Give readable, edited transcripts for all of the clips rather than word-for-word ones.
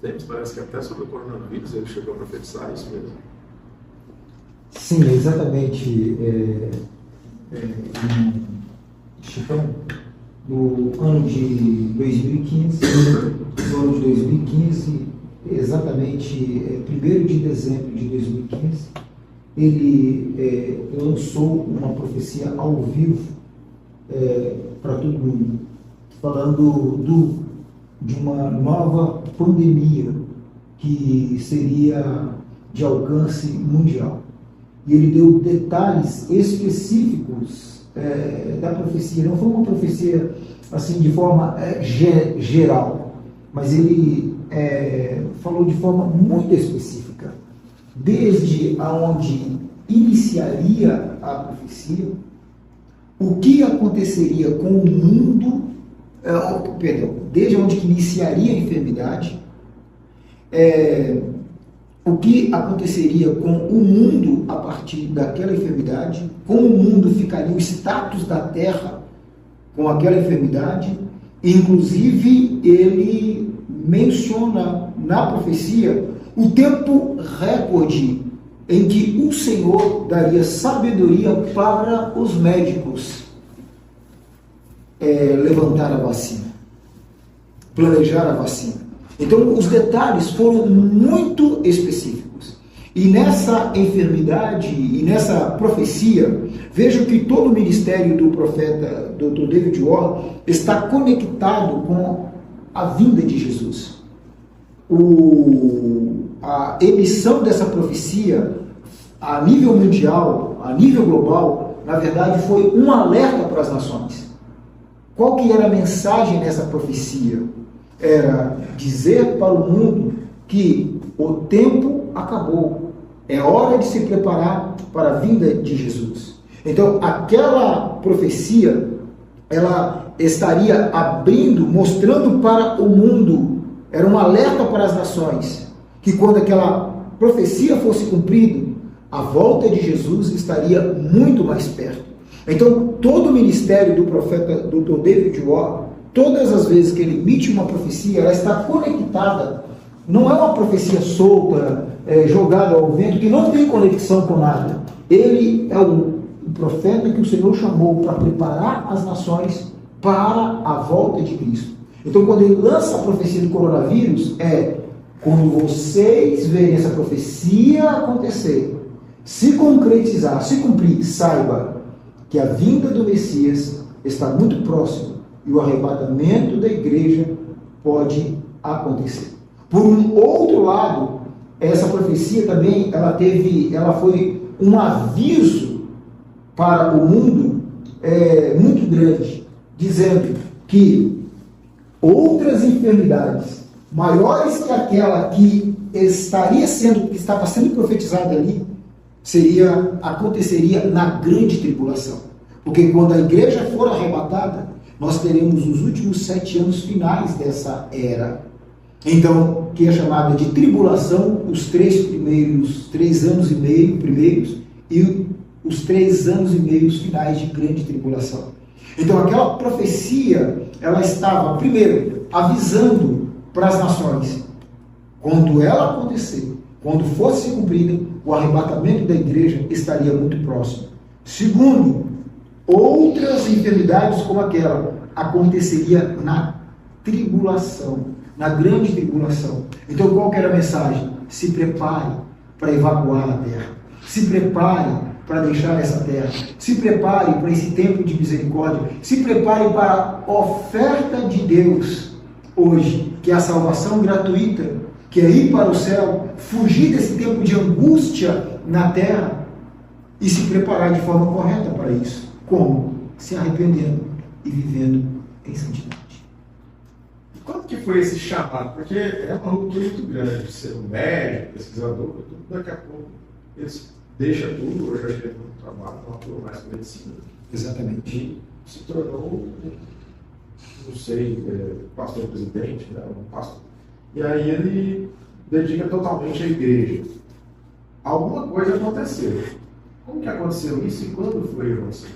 Denis, parece que até sobre o coronavírus ele chegou a profetizar isso mesmo. Sim, exatamente. Chicão, no ano de 2015, exatamente 1º de dezembro de 2015, ele lançou uma profecia ao vivo para todo mundo, falando de uma nova pandemia que seria de alcance mundial. E ele deu detalhes específicos da profecia. Não foi uma profecia assim de forma geral, mas ele falou de forma muito específica, desde aonde iniciaria a profecia, o que aconteceria com o mundo, desde onde que iniciaria a enfermidade, o que aconteceria com o mundo a partir daquela enfermidade, como o mundo ficaria, o status da Terra com aquela enfermidade. Inclusive, ele menciona na profecia o tempo recorde em que o Senhor daria sabedoria para os médicos levantar a vacina, planejar a vacina. Então, os detalhes foram muito específicos. E nessa enfermidade e nessa profecia, vejo que todo o ministério do profeta Dr. David Warren está conectado com a vinda de Jesus. A emissão dessa profecia a nível mundial, a nível global, na verdade foi um alerta para as nações. Qual que era a mensagem nessa profecia? Era dizer para o mundo que o tempo acabou, é hora de se preparar para a vinda de Jesus. Então, aquela profecia, ela estaria abrindo, mostrando para o mundo, era um alerta para as nações, que quando aquela profecia fosse cumprida, a volta de Jesus estaria muito mais perto. Então, todo o ministério do profeta Dr. David Warren, todas as vezes que ele emite uma profecia, ela está conectada. Não é uma profecia solta, jogada ao vento, que não tem conexão com nada. Ele é o profeta que o Senhor chamou para preparar as nações para a volta de Cristo. Então, quando ele lança a profecia do coronavírus, quando vocês verem essa profecia acontecer, se concretizar, se cumprir, saiba que a vinda do Messias está muito próxima e o arrebatamento da igreja pode acontecer. Por um outro lado, essa profecia também, ela foi um aviso para o mundo muito grande, dizendo que outras enfermidades maiores que aquela que estava sendo profetizada ali, aconteceria na grande tribulação. Porque quando a igreja for arrebatada, nós teremos os últimos 7 anos finais dessa era. Então, que é chamada de tribulação, os 3 anos e meio primeiros e os 3 anos e meio finais de grande tribulação. Então, aquela profecia, ela estava, primeiro, avisando para as nações, quando ela acontecer, quando fosse cumprida, o arrebatamento da igreja estaria muito próximo. Segundo, outras enfermidades como aquela aconteceria na tribulação, na grande tribulação. Então, qual que era a mensagem? Se prepare para evacuar a terra. Se prepare para deixar essa terra. Se prepare para esse tempo de misericórdia. Se prepare para a oferta de Deus hoje, que é a salvação gratuita, que é ir para o céu, fugir desse tempo de angústia na terra e se preparar de forma correta para isso. Como? Se arrependendo e vivendo em santidade. Quanto que foi esse chamado? Porque é uma ruptura muito grande, ser um médico, pesquisador, daqui a pouco eles deixam tudo, hoje acho que não trabalham, não atuam mais com medicina. Exatamente. E se tornou, não sei, pastor presidente, né, um pastor. E aí ele dedica totalmente à igreja. Alguma coisa aconteceu. Como que aconteceu isso e quando foi você?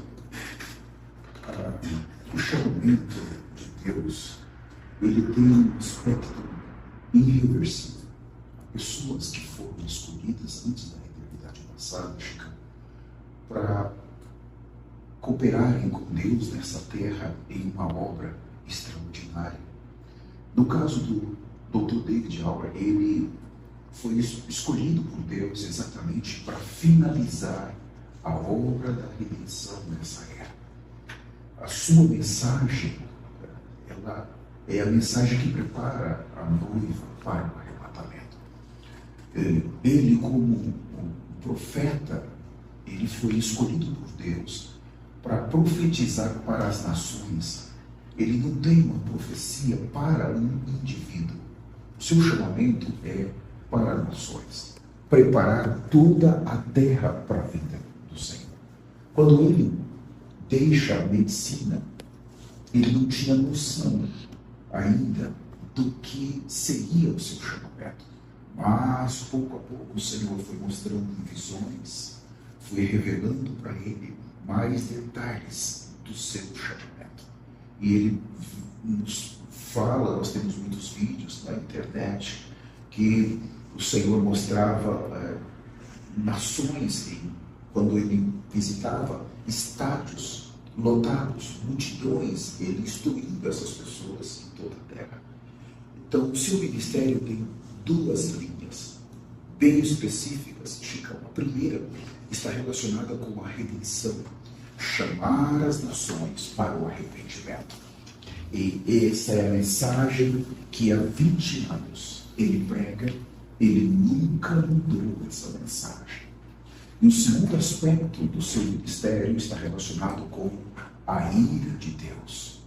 O chamamento de Deus, ele tem um espectro irreversível. Pessoas que foram escolhidas antes da eternidade passada, Chico, para cooperarem com Deus nessa terra em uma obra extraordinária. No caso do Dr. David Auer, ele foi escolhido por Deus exatamente para finalizar a obra da redenção nessa era. A sua mensagem, ela é a mensagem que prepara a noiva para o arrebatamento. Ele, como um profeta, ele foi escolhido por Deus para profetizar para as nações. Ele não tem uma profecia para um indivíduo. O seu chamamento é para as nações. Preparar toda a terra para a vinda do Senhor. Quando ele deixa a medicina, ele não tinha noção ainda do que seria o seu chamamento. Mas, pouco a pouco, o Senhor foi mostrando em visões, foi revelando para ele mais detalhes do seu chamamento. E ele nos fala, nós temos muitos vídeos na internet, que o Senhor mostrava nações, quando ele visitava estádios lotados, multidões, ele instruindo essas pessoas em toda a terra. Então, o seu ministério tem duas linhas bem específicas, Chico. A primeira está relacionada com a redenção, chamar as nações para o arrependimento. E essa é a mensagem que há 20 anos ele prega, ele nunca mudou essa mensagem. E o segundo aspecto do seu ministério está relacionado com a ira de Deus,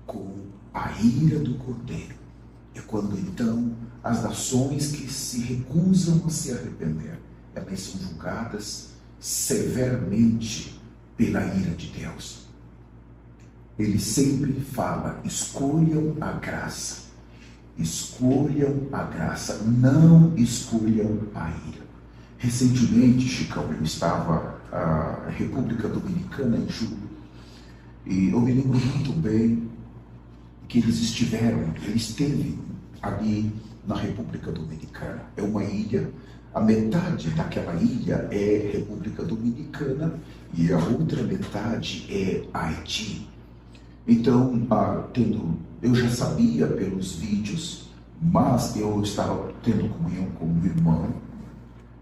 com a ira do Cordeiro. É quando então as nações que se recusam a se arrepender, elas são julgadas severamente pela ira de Deus. Ele sempre fala: escolham a graça. Escolham a graça, não escolham a ira. Recentemente, Chicão, eu estava na República Dominicana em julho, e eu me lembro muito bem que ele esteve ali na República Dominicana. É uma ilha, a metade daquela ilha é República Dominicana e a outra metade é Haiti. Então, eu já sabia pelos vídeos, mas eu estava tendo comunhão com um irmão.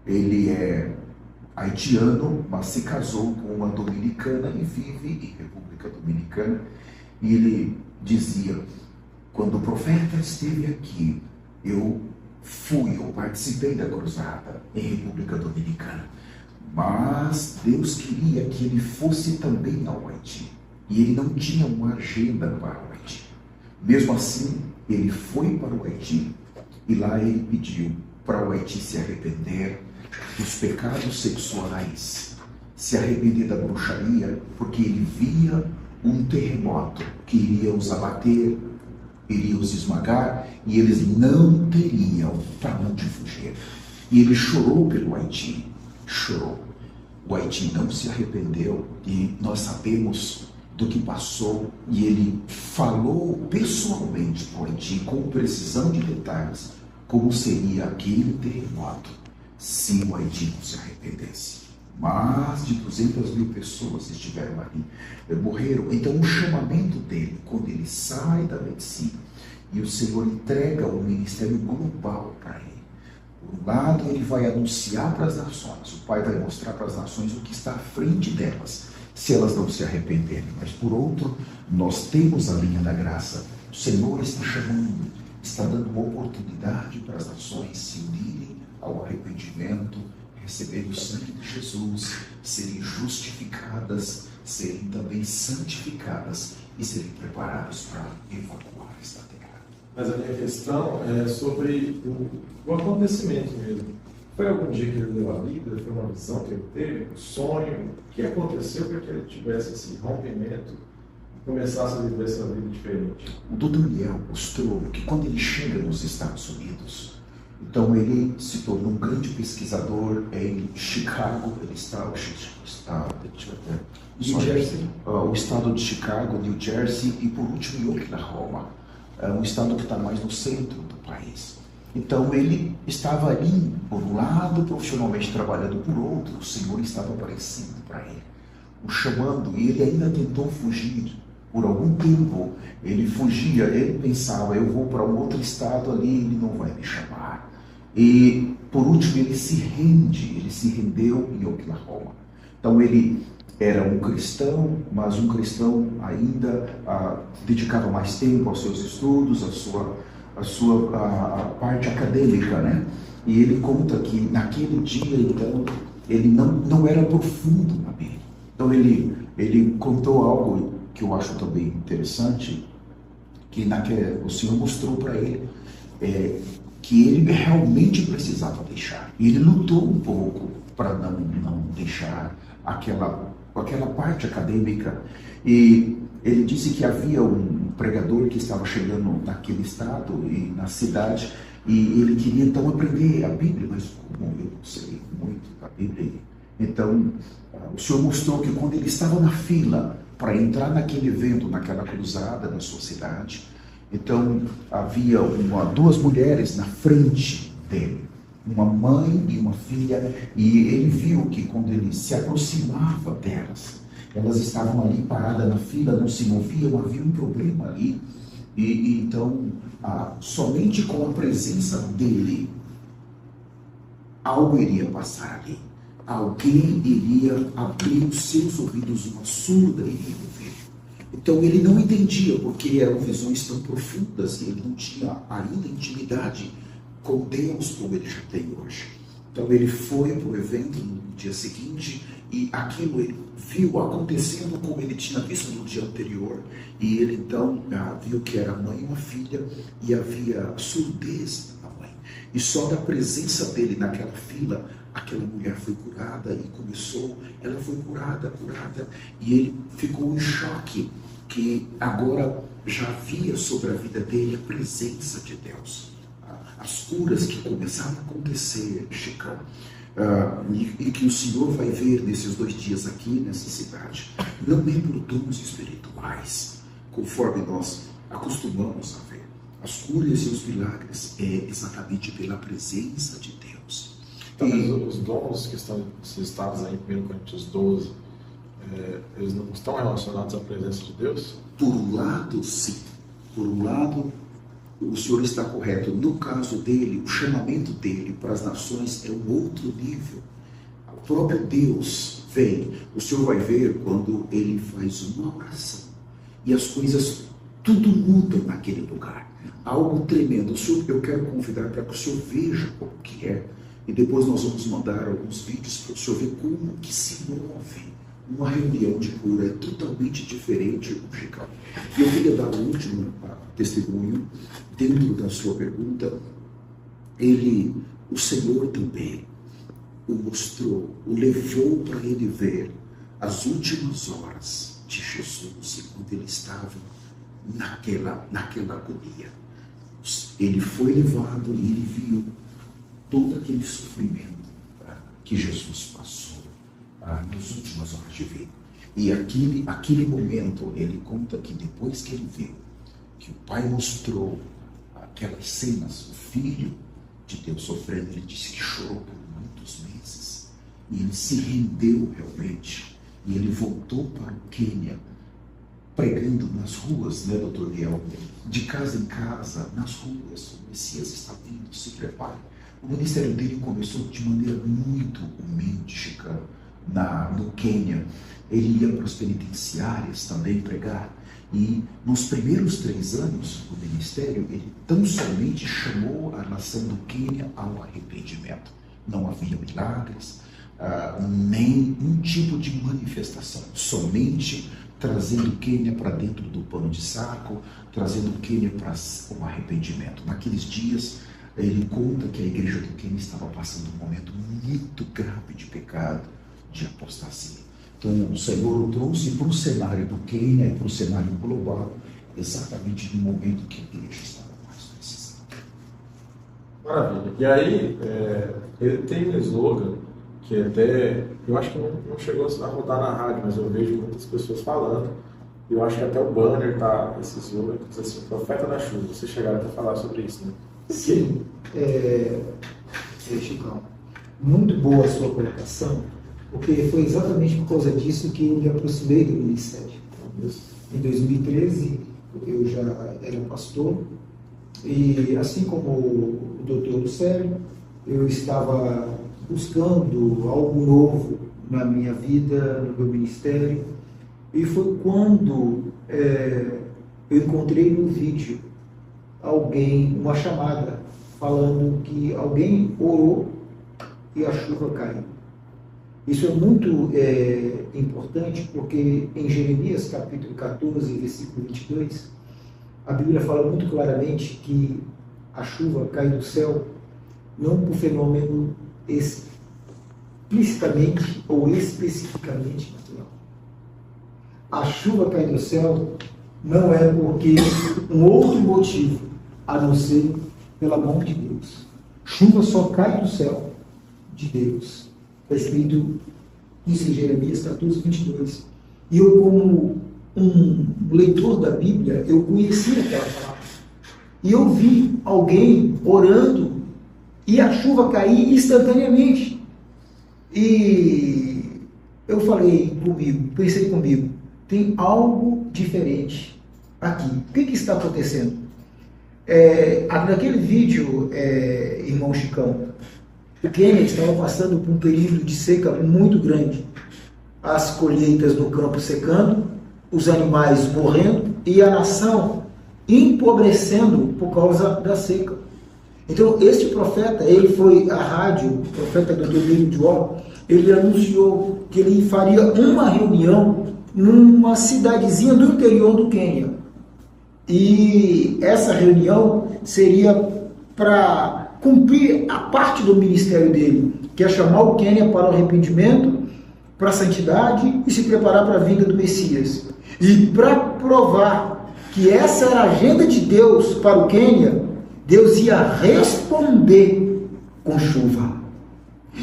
Ele é haitiano, mas se casou com uma dominicana e vive em República Dominicana. E ele dizia: quando o profeta esteve aqui, eu participei da cruzada em República Dominicana. Mas Deus queria que ele fosse também ao Haiti. E ele não tinha uma agenda para o Haiti. Mesmo assim, ele foi para o Haiti e lá ele pediu para o Haiti se arrepender dos pecados sexuais, se arrepender da bruxaria, porque ele via um terremoto que iria os abater, iria os esmagar, e eles não teriam para onde fugir. E ele chorou pelo Haiti, chorou. O Haiti não se arrependeu e nós sabemos do que passou, e ele falou pessoalmente para o Haiti, com precisão de detalhes, como seria aquele terremoto se o Haiti não se arrependesse. Mais de 200.000 pessoas estiveram ali, morreram. Então o chamamento dele, quando ele sai da medicina e o Senhor entrega o ministério global para ele, por um lado ele vai anunciar para as nações, o Pai vai mostrar para as nações o que está à frente delas, se elas não se arrependerem. Mas por outro, nós temos a linha da graça. O Senhor está chamando, está dando uma oportunidade para as nações se unirem ao arrependimento, receberem o sangue de Jesus, serem justificadas, serem também santificadas e serem preparadas para evacuar esta terra. Mas a minha questão é sobre o acontecimento mesmo. Foi algum dia que ele deu a vida? Foi uma visão que ele teve? Um sonho? O que aconteceu para que ele tivesse esse rompimento e começasse a viver essa vida diferente? O Dr. Daniel mostrou que quando ele chega nos Estados Unidos, então ele se tornou um grande pesquisador em Chicago. Ele está New Jersey. O estado de Chicago, New Jersey e por último em Oklahoma, um estado que está mais no centro do país. Então ele estava ali, por um lado, profissionalmente trabalhando por outro, o Senhor estava aparecendo para ele, o chamando, e ele ainda tentou fugir. Por algum tempo, ele fugia, ele pensava, eu vou para um outro estado ali, ele não vai me chamar. E, por último, ele se rendeu em Oklahoma. Então, ele era um cristão, mas um cristão ainda dedicava mais tempo aos seus estudos, a sua parte acadêmica, né? E ele conta que naquele dia, então, ele não era profundo na Bíblia. Então, ele contou algo que eu acho também interessante, que o Senhor mostrou para ele que ele realmente precisava deixar. E ele lutou um pouco para não deixar aquela parte acadêmica. E ele disse que havia um pregador que estava chegando naquele estado e na cidade, e ele queria então aprender a Bíblia, mas como eu não sei muito da Bíblia, então o Senhor mostrou que quando ele estava na fila para entrar naquele evento, naquela cruzada na sua cidade, então havia duas mulheres na frente dele, uma mãe e uma filha, e ele viu que quando ele se aproximava delas, elas estavam ali paradas na fila, não se moviam, havia um problema ali, e então somente com a presença dele algo iria passar ali. Alguém iria abrir os seus ouvidos, uma surda iria ouvir. Então ele não entendia porque eram visões tão profundas e ele não tinha ainda intimidade com Deus como ele já tem hoje. Então ele foi para o evento no dia seguinte e aquilo ele viu acontecendo como ele tinha visto no dia anterior. E ele então viu que era a mãe e uma filha e havia surdez da mãe. E só da presença dele naquela fila, aquela mulher foi curada e ela foi curada, e ele ficou em choque, que agora já havia sobre a vida dele a presença de Deus. As curas que começaram a acontecer, Chicão, e que o Senhor vai ver nesses 2 dias aqui nessa cidade, não é por dons espirituais, conforme nós acostumamos a ver. As curas e os milagres é exatamente pela presença de Deus. Então, os dons que estão listados aí em 1 Coríntios 12, eles não estão relacionados à presença de Deus? Por um lado, sim. Por um lado, o Senhor está correto. No caso dele, o chamamento dele para as nações é um outro nível. O próprio Deus vem. O Senhor vai ver quando ele faz uma oração. E as coisas, tudo muda naquele lugar. Algo tremendo. Eu quero convidar para que o Senhor veja o que é. E depois nós vamos mandar alguns vídeos para o senhor ver como que se move uma reunião de cura. É totalmente diferente, Chico. E eu queria dar um último testemunho dentro da sua pergunta. O Senhor também o mostrou, o levou para ele ver as últimas horas de Jesus, enquanto ele estava naquela agonia. Ele foi levado e ele viu todo aquele sofrimento que Jesus passou nas últimas horas de vida. E aquele momento, ele conta que depois que ele viu, que o Pai mostrou aquelas cenas, o Filho de Deus sofrendo, ele disse que chorou por muitos meses. E ele se rendeu realmente. E ele voltou para o Quênia, pregando nas ruas, né, doutor Liel? De casa em casa, nas ruas. O Messias está vindo, se prepare. O ministério dele começou de maneira muito humilde, Chicano, no Quênia. Ele ia para as penitenciárias também pregar. E nos primeiros 3 anos do ministério, ele tão somente chamou a nação do Quênia ao arrependimento. Não havia milagres, nem um tipo de manifestação. Somente trazendo o Quênia para dentro do pano de saco, trazendo o Quênia para o arrependimento. Naqueles dias, ele conta que a igreja do Quênia estava passando um momento muito grave de pecado, de apostasia. Então, o Senhor o trouxe para o cenário do Quênia e para o cenário global, exatamente no momento que a igreja estava mais precisando. Maravilha. E aí, ele tem um slogan que até, eu acho que não chegou a rodar na rádio, mas eu vejo muitas pessoas falando. Eu acho que até o banner tá, esse slogan, que diz assim, profeta da chuva. Vocês chegaram até a falar sobre isso, né? Sim. Chicão, muito boa a sua colocação, porque foi exatamente por causa disso que eu me aproximei do ministério. Em 2013, eu já era pastor, e assim como o doutor Lucélio, eu estava buscando algo novo na minha vida, no meu ministério, e foi quando eu encontrei no vídeo uma chamada, falando que alguém orou e a chuva caiu. Isso é muito importante, porque em Jeremias capítulo 14, versículo 22, a Bíblia fala muito claramente que a chuva cai do céu não por fenômeno explicitamente ou especificamente natural. A chuva cai do céu não é porque um outro motivo, a não ser pela mão de Deus. Chuva só cai do céu de Deus. Está escrito isso em Jeremias 14, 22. E eu, como um leitor da Bíblia, eu conhecia aquela palavra. E eu vi alguém orando e a chuva cair instantaneamente. E eu pensei comigo, tem algo diferente aqui. O que está acontecendo? Naquele vídeo, irmão Chicão, o Quênia estava passando por um período de seca muito grande. As colheitas no campo secando, os animais morrendo e a nação empobrecendo por causa da seca. Então, este profeta, ele foi à rádio, o profeta Dr. David Wall, ele anunciou que ele faria uma reunião numa cidadezinha do interior do Quênia. E essa reunião seria para cumprir a parte do ministério dele, que é chamar o Quênia para o arrependimento, para a santidade e se preparar para a vinda do Messias. E para provar que essa era a agenda de Deus para o Quênia, Deus ia responder com chuva.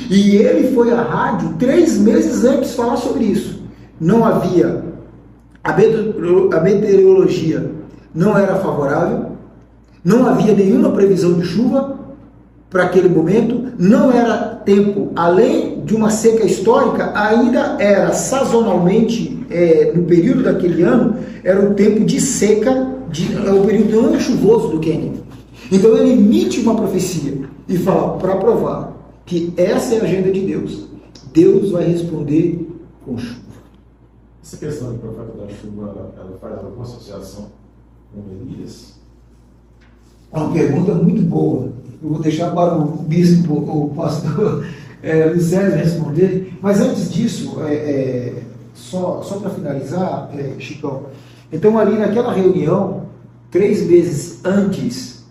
E ele foi à rádio 3 meses antes falar sobre isso. Não havia, a meteorologia não era favorável, não havia nenhuma previsão de chuva para aquele momento, não era tempo, além de uma seca histórica, ainda era sazonalmente, no período daquele ano, era o tempo de seca, o período não chuvoso do Quênia. Então ele emite uma profecia e fala, para provar que essa é a agenda de Deus, Deus vai responder com chuva. Essa questão do profeta da chuva, ela faz alguma associação com Elias? É uma pergunta muito boa. Eu vou deixar para o bispo, o pastor Lucélio responder. Mas antes disso, só para finalizar, Chicão, então ali naquela reunião, 3 meses antes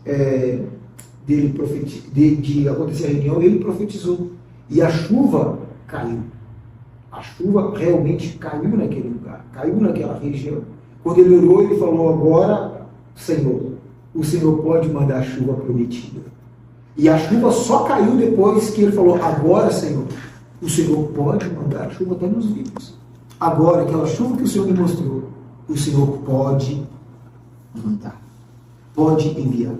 de acontecer a reunião, ele profetizou. E a chuva caiu. A chuva realmente caiu naquele lugar, caiu naquela região. Quando ele orou, ele falou, agora, Senhor, o Senhor pode mandar a chuva prometida. E a chuva só caiu depois que ele falou, agora, Senhor, o Senhor pode mandar a chuva até nos vivos. Agora, aquela chuva que o Senhor me mostrou, o Senhor pode mandar, pode enviar.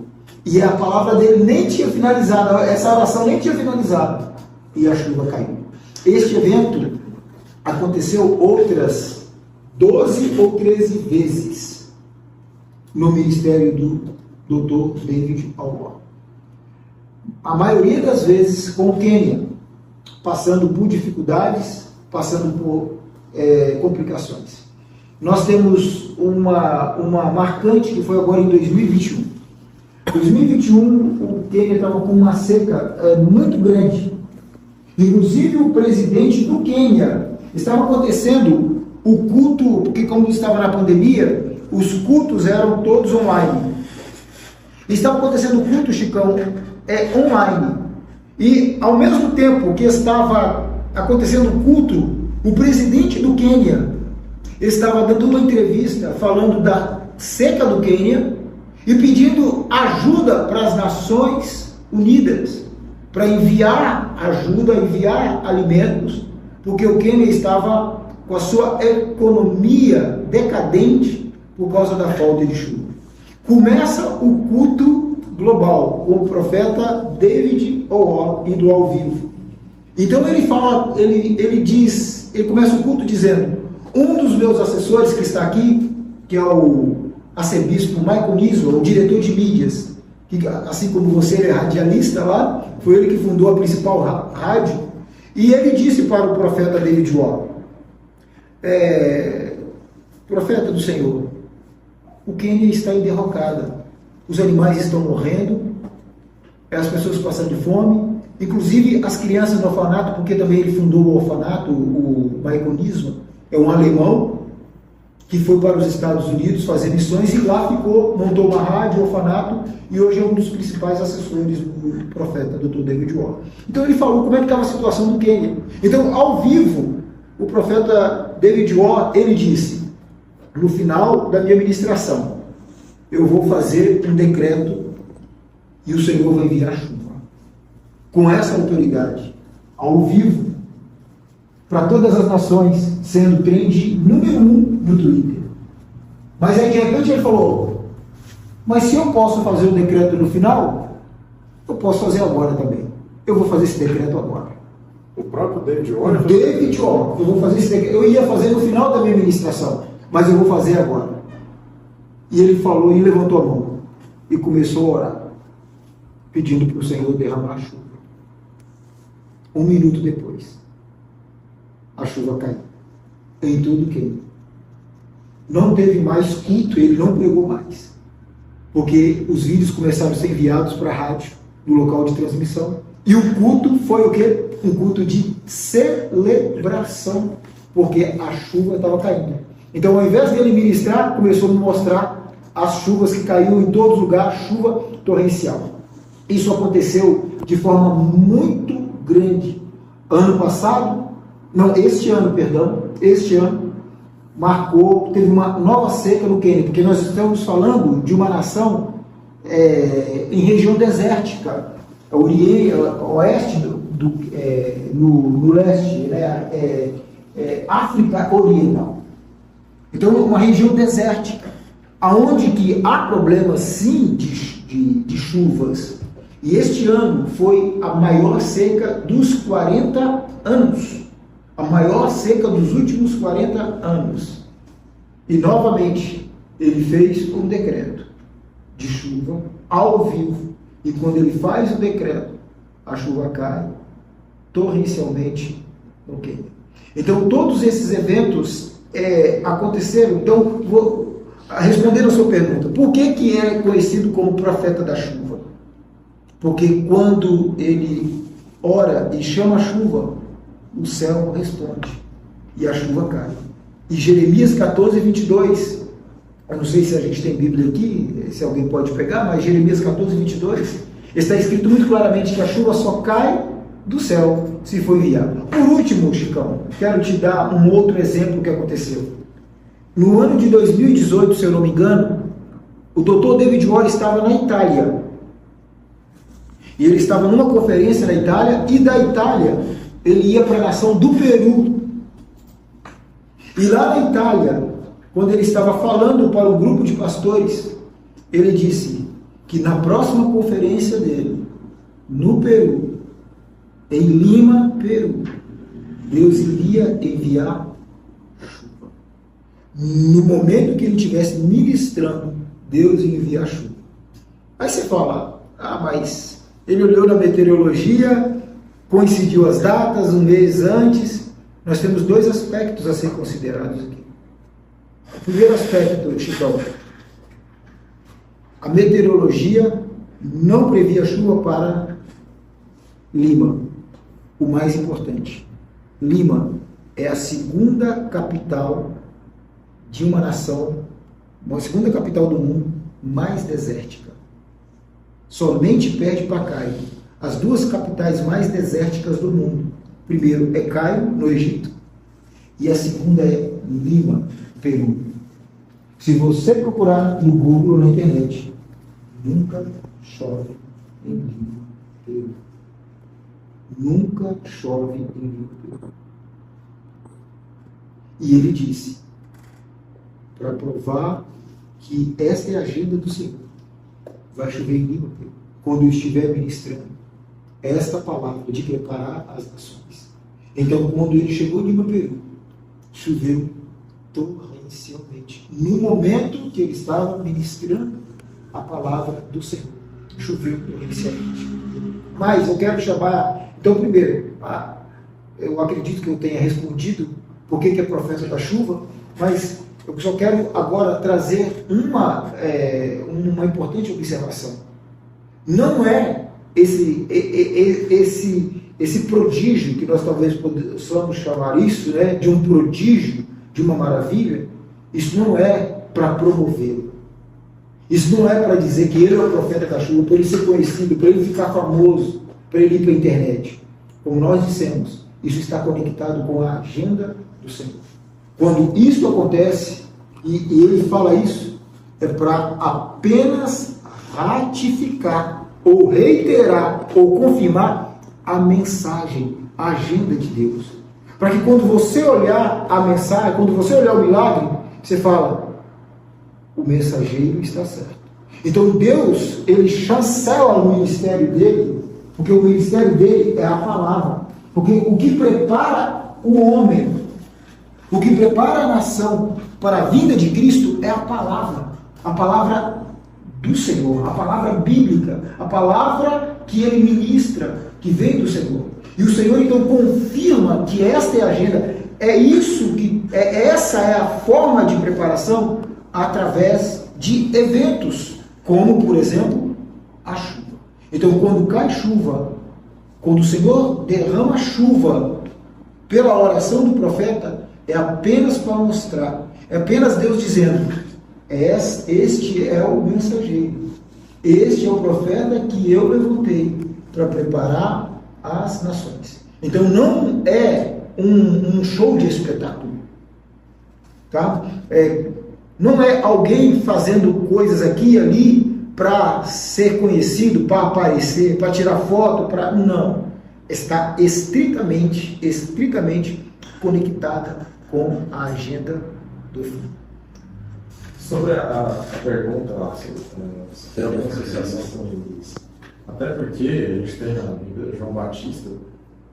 E a palavra dele nem tinha finalizado, essa oração nem tinha finalizado. E a chuva caiu. Este evento aconteceu outras 12 ou 13 vezes no ministério do Dr. David Wall. A maioria das vezes com o Quênia, passando por dificuldades, passando por complicações. Nós temos uma marcante que foi agora em 2021. Em 2021, o Quênia estava com uma seca muito grande. Inclusive, o presidente do Quênia estava acontecendo o culto, porque como estava na pandemia, os cultos eram todos online. Estava acontecendo o culto, Chicão, online. E, ao mesmo tempo que estava acontecendo o culto, o presidente do Quênia estava dando uma entrevista falando da seca do Quênia e pedindo ajuda para as Nações Unidas, para enviar ajuda, enviar alimentos, porque o Quênia estava com a sua economia decadente por causa da falta de chuva. Começa o culto global, com o profeta David O'Or, indo ao vivo. Então ele fala, ele diz, ele começa o culto dizendo: um dos meus assessores que está aqui, que é o arcebispo Michael Niswa, o diretor de mídias, que assim como você, ele é radialista lá, foi ele que fundou a principal rádio, e ele disse para o profeta David O'Or: profeta do Senhor, o Quênia está em derrocada, os animais estão morrendo, as pessoas passando fome, inclusive as crianças no orfanato, porque também ele fundou o orfanato, o Michael Niswa, é um alemão que foi para os Estados Unidos fazer missões e lá ficou, montou uma rádio, orfanato, e hoje é um dos principais assessores do profeta, Dr. David O'Or. Então ele falou como é que estava a situação do Quênia. Então, ao vivo, o profeta David O'Or, ele disse: no final da minha ministração, eu vou fazer um decreto e o Senhor vai enviar chuva. Com essa autoridade, ao vivo, para todas as nações, sendo trend número 1 no Twitter. Mas aí de repente ele falou: mas se eu posso fazer o decreto no final, eu posso fazer agora também. Eu vou fazer esse decreto agora. O próprio David O'Or? David O'Or, eu vou fazer esse decreto. Eu ia fazer no final da minha ministração, mas eu vou fazer agora. E ele falou e levantou a mão e começou a orar, pedindo para o Senhor derramar a chuva. 1 minuto depois, a chuva caiu em todo o Quênia. Não teve mais culto, ele não pregou mais, porque os vídeos começaram a ser enviados para a rádio, no local de transmissão, e o culto foi o quê? Um culto de celebração, porque a chuva estava caindo. Então, ao invés dele ministrar, começou a mostrar as chuvas que caíam em todo lugar, chuva torrencial. Isso aconteceu de forma muito grande. Este ano marcou, teve uma nova seca no Quênia, porque nós estamos falando de uma nação em região desértica, oeste no leste, né, África Oriental. Então, uma região desértica, aonde que há problemas sim de chuvas. E este ano foi a maior seca dos 40 anos. A maior seca dos últimos 40 anos. E novamente, ele fez um decreto de chuva ao vivo. E quando ele faz o decreto, a chuva cai torrencialmente no Quênia. Então, todos esses eventos aconteceram. Então, respondendo a sua pergunta, por que é conhecido como profeta da chuva? Porque quando ele ora e chama a chuva, o céu responde e a chuva cai. E Jeremias 14, 22, eu não sei se a gente tem Bíblia aqui, se alguém pode pegar, mas Jeremias 14, 22, está escrito muito claramente que a chuva só cai do céu se for enviada. Por último, Chicão, quero te dar um outro exemplo que aconteceu. No ano de 2018, se eu não me engano, o Dr. David O'Or estava na Itália. E ele estava numa conferência na Itália, e da Itália ele ia para a nação do Peru. E lá na Itália, quando ele estava falando para o grupo de pastores, ele disse que na próxima conferência dele, no Peru, em Lima, Peru, Deus iria enviar chuva. No momento que ele estivesse ministrando, Deus ia enviar chuva. Aí você fala: mas ele olhou na meteorologia, coincidiu as datas, um mês antes. Nós temos 2 aspectos a ser considerados aqui. O primeiro aspecto, Chicão, a meteorologia não previa chuva para Lima. O mais importante, Lima é a segunda capital de uma nação, a segunda capital do mundo mais desértica. Somente perde para Cairo, as 2 capitais mais desérticas do mundo. Primeiro é Cairo, no Egito, e a segunda é Lima, Peru. Se você procurar no Google ou na internet, nunca chove em Lima, Peru. Nunca chove em Lima, Peru. E ele disse, para provar que essa é a agenda do Senhor, vai chover em Lima, quando eu estiver ministrando esta palavra de preparar as nações. Então, quando ele chegou em Lima, Peru, choveu torrencialmente. No momento que ele estava ministrando a palavra do Senhor, choveu torrencialmente. Mas eu quero chamar, então, primeiro, eu acredito que eu tenha respondido por que é profeta da chuva, mas eu só quero agora trazer uma importante observação. Não é esse prodígio, que nós talvez possamos chamar isso, né, de um prodígio, de uma maravilha, isso não é para promovê-lo. Isso não é para dizer que ele é o profeta da chuva, para ele ser conhecido, para ele ficar famoso, para ele ir para a internet. Como nós dissemos, isso está conectado com a agenda do Senhor. Quando isso acontece, e ele fala isso, é para apenas ratificar, ou reiterar, ou confirmar a mensagem, a agenda de Deus. Para que quando você olhar a mensagem, quando você olhar o milagre, você fala, o mensageiro está certo. Então Deus, ele chancela o ministério dele, porque o ministério dele é a palavra. Porque o que prepara o homem, o que prepara a nação para a vinda de Cristo é a palavra do Senhor, a palavra bíblica, a palavra que ele ministra, que vem do Senhor. E o Senhor então confirma que esta é a agenda, essa é a forma de preparação através de eventos, como por exemplo a chuva. Então quando cai chuva, quando o Senhor derrama chuva pela oração do profeta, é apenas para mostrar, é apenas Deus dizendo, este é o mensageiro, este é o profeta que eu levantei para preparar as nações. Então não é um show de espetáculo, tá? Não é alguém fazendo coisas aqui e ali para ser conhecido, para aparecer, para tirar foto, não. Está estritamente conectada com a agenda do fim. Sobre a pergunta lá, tem alguma associação com Elias? Até porque a gente tem na Bíblia João Batista,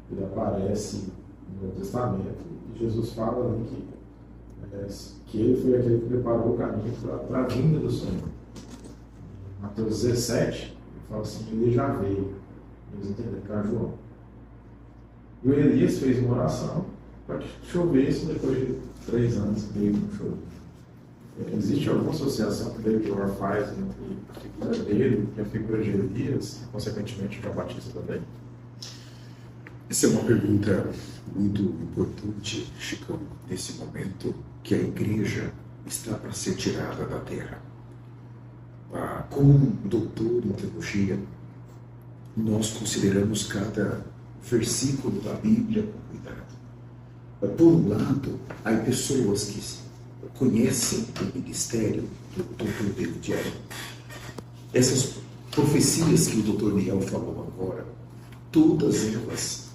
ele aparece no Novo Testamento, e Jesus fala ali que ele foi aquele que preparou o caminho para a vinda do Senhor. Mateus 17, ele fala assim, ele já veio. Eles entenderam que era João. E o Elias fez uma oração para que chovesse depois de 3 anos e meio não choveu. Existe alguma associação que David Orr faz entre a figura dele e a figura de Elias, e consequentemente João Batista também? Essa é uma pergunta muito importante, Chicão, nesse momento que a igreja está para ser tirada da terra. Como doutor em teologia, nós consideramos cada versículo da Bíblia com cuidado. Por um lado, há pessoas que conhecem o ministério do Dr. David Orr. Essas profecias que o Dr. Niel falou agora, todas elas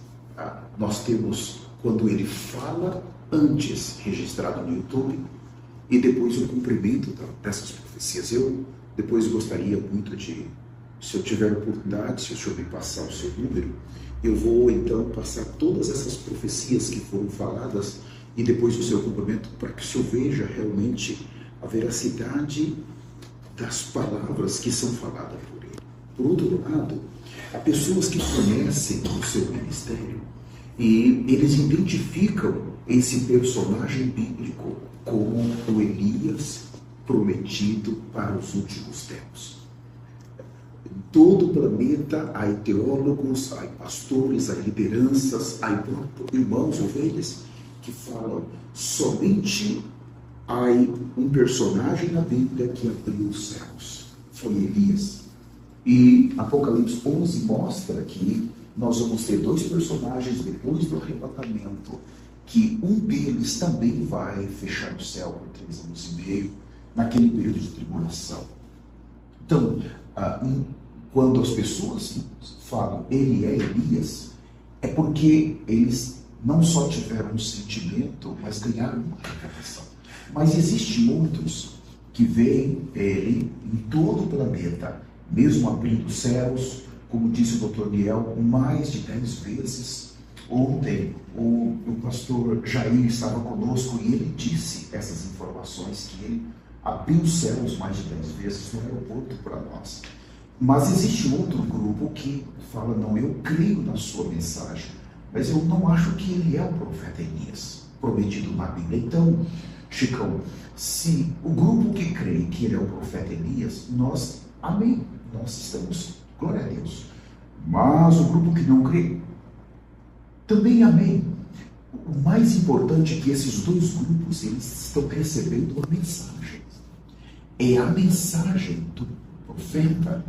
nós temos quando ele fala antes registrado no YouTube e depois o cumprimento dessas profecias. Eu depois gostaria muito de, se eu tiver oportunidade, se o senhor me passar o seu número, eu vou então passar todas essas profecias que foram faladas e depois o seu cumprimento para que o senhor veja realmente a veracidade das palavras que são faladas por ele. Por outro lado, há pessoas que conhecem o seu ministério e eles identificam esse personagem bíblico como o Elias prometido para os últimos tempos. Em todo o planeta há teólogos, há pastores, há lideranças, há irmãos, ovelhas, que falam somente há um personagem na Bíblia que abriu os céus. Foi Elias. E Apocalipse 11 mostra que nós vamos ter 2 personagens depois do arrebatamento, que um deles também vai fechar o céu por 3 anos e meio, naquele período de tribulação. Então, quando as pessoas falam ele é Elias, é porque eles não só tiveram um sentimento, mas ganharam uma revelação. Mas existem outros que veem ele em todo o planeta, mesmo abrindo céus, como disse o Dr. Liel, mais de 10 vezes. Ontem o pastor Jair estava conosco e ele disse essas informações, que ele abriu os céus mais de 10 vezes no aeroporto para nós. Mas existe outro grupo que fala, não, eu creio na sua mensagem, mas eu não acho que ele é o profeta Elias, prometido na Bíblia. Então, Chicão, se o grupo que crê que ele é o profeta Elias, nós, amém, nós estamos, glória a Deus. Mas o grupo que não crê, também amém. O mais importante é que esses dois grupos, eles estão recebendo uma mensagem. É a mensagem do profeta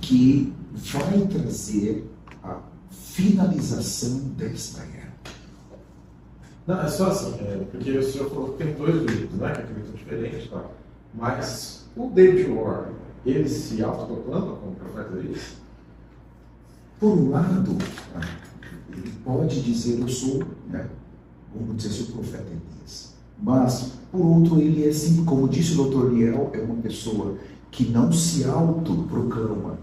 que vai trazer a finalização desta era. Não, é só assim, porque o senhor falou que tem dois grupos, né, que acreditam diferente e tal. Mas o David Warren, ele se autoproclama como profeta Elias? Por um lado, ele pode dizer, eu sou, né, vamos dizer, sou o profeta Elias. Mas, por outro, ele é assim, como disse o Dr. Liel, é uma pessoa que não se autoproclama,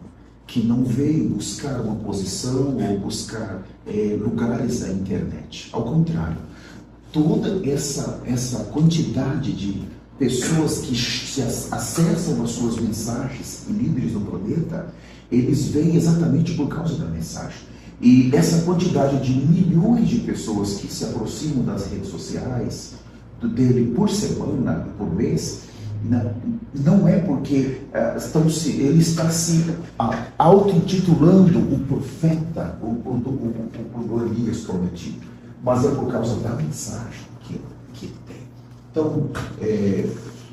que não veio buscar uma posição ou buscar lugares na internet. Ao contrário, toda essa quantidade de pessoas que acessam as suas mensagens e líderes do planeta, eles vêm exatamente por causa da mensagem. E essa quantidade de milhões de pessoas que se aproximam das redes sociais dele por semana, por mês, não é porque ele está se auto-intitulando o profeta, o Elias prometido, mas é por causa da mensagem que ele tem. Então,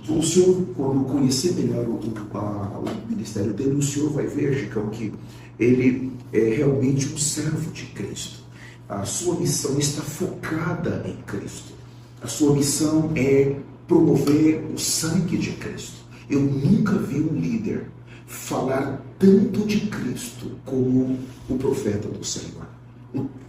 o senhor, quando conhecer melhor o ministério dele, o senhor vai ver, Chicão, que ele é realmente um servo de Cristo. A sua missão está focada em Cristo. A sua missão é promover o sangue de Cristo. Eu nunca vi um líder falar tanto de Cristo como o profeta do Senhor.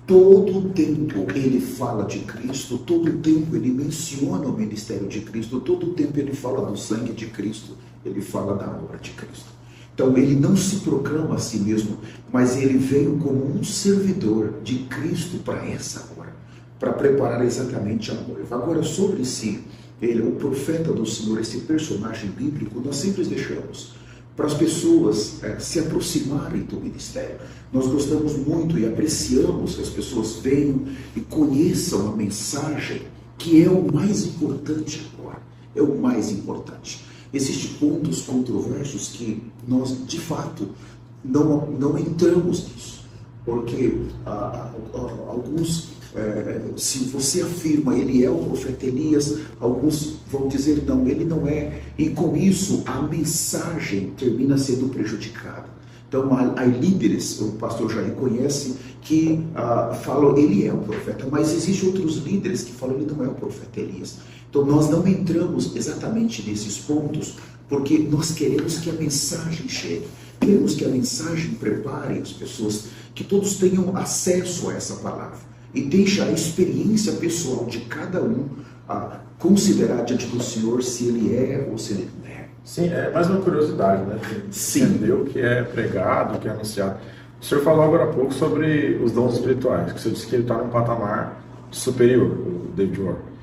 Todo o tempo ele fala de Cristo, todo o tempo ele menciona o ministério de Cristo, todo o tempo ele fala do sangue de Cristo, ele fala da obra de Cristo. Então ele não se proclama a si mesmo, mas ele veio como um servidor de Cristo para essa hora, para preparar exatamente a noiva. Agora, sobre si, ele é o profeta do Senhor, esse personagem bíblico, nós sempre deixamos para as pessoas se aproximarem do ministério. Nós gostamos muito e apreciamos que as pessoas venham e conheçam a mensagem, que é o mais importante agora, é o mais importante. Existem pontos controversos que nós, de fato, não entramos nisso, porque alguns, se você afirma ele é o profeta Elias, alguns vão dizer não, ele não é, e com isso a mensagem termina sendo prejudicada. Então há líderes, o pastor Jair conhece, que falam ele é o profeta, mas existem outros líderes que falam ele não é o profeta Elias. Então nós não entramos exatamente nesses pontos, porque nós queremos que a mensagem chegue, queremos que a mensagem prepare as pessoas, que todos tenham acesso a essa palavra e deixe a experiência pessoal de cada um a considerar diante do Senhor se ele é ou se ele não é. Sim, é mais uma curiosidade, né? Sim. Entendeu o que é pregado, o que é anunciado. O senhor falou agora há pouco sobre os dons espirituais, que você disse que ele está num patamar superior, o David Warren.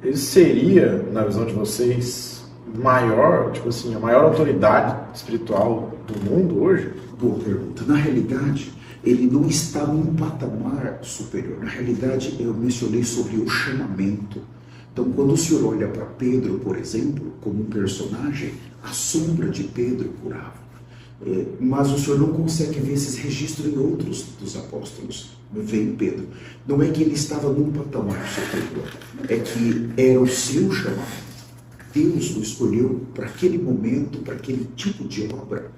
Ele seria, na visão de vocês, maior, tipo assim, a maior autoridade espiritual do mundo hoje? Boa pergunta. Na realidade, ele não está num patamar superior. Na realidade, eu mencionei sobre o chamamento. Então, quando o senhor olha para Pedro, por exemplo, como um personagem, a sombra de Pedro curava. Mas o senhor não consegue ver esses registros em outros dos apóstolos. Vem Pedro. Não é que ele estava num patamar superior, é que era o seu chamado. Deus o escolheu para aquele momento, para aquele tipo de obra.